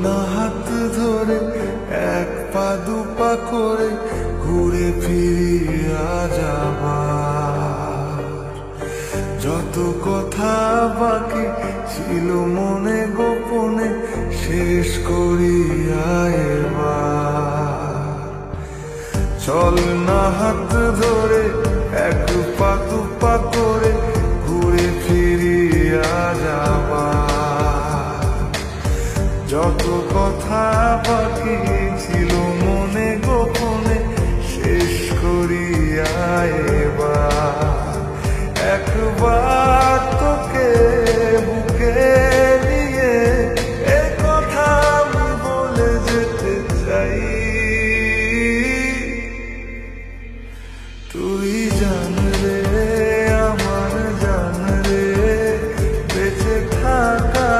না হাত ধরে এক পা দুপা করে ঘুরে ফিরিয়া যাবার। যত কথা বাকি ছিল মনে গোপনে শেষ করিয়া এবার। চল না হাত ধরে এক পা দুপা করে ঘুরে ফিরিয়া যাবার। যত কথা বাকি ছিল মনে গোপনে শেষ করিয়া এবার। একবার তোকে বুকে নিয়ে এ কথা আমি বলে যেতে চাই। তুই জান রে আমার জান রে, বেঁচে থাকা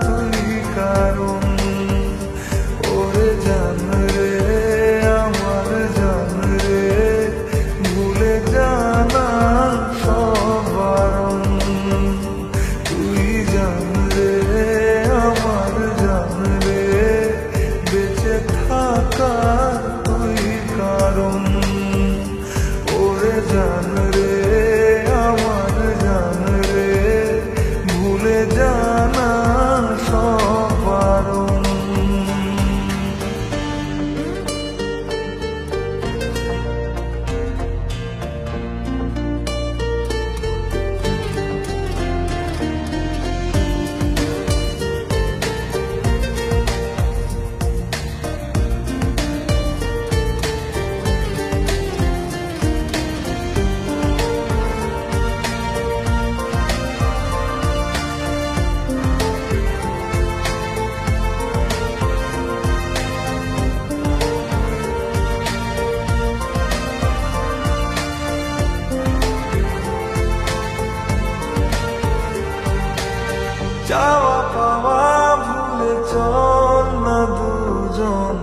তুই কারণ। ওরে জান রে আমার জান রে, ভুলে জানা সব বারণ। তুই জান রে আমার জান রে, বেঁচে থাকা তুই কারণ। ওরে জান রে আমার জান রে, ভুলে জানা সব বারণ। চাওয়া পাওয়া ভুলে চল না দুজন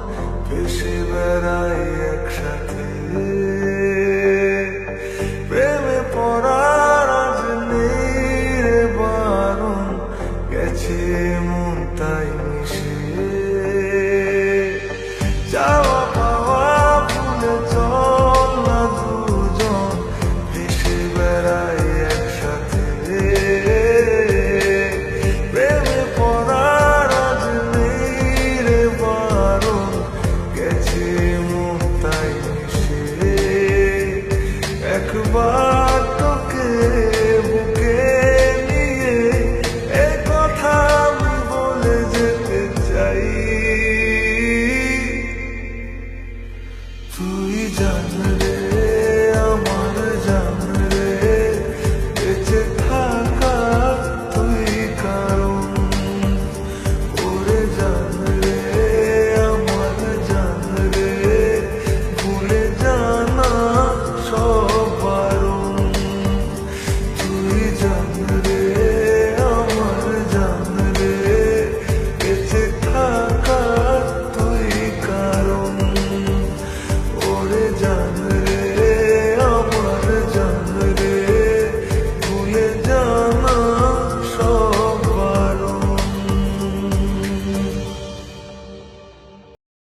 ভেসে বেড়াই একসাথে। প্রেমে পড়ার আজ নেই রে বারণ, গেছে মন তাই মিশে। চাওয়া পাওয়া ভুলে চল না দুজন ভেসে বেড়াই একসাথে। প্রেমে পড়ার আজ নেই রে বারণ, গেছে মন তাই মিশে। একবার তোকে বুকে নিয়ে এ কথা আমি বলে যেতে চাই। তুই জান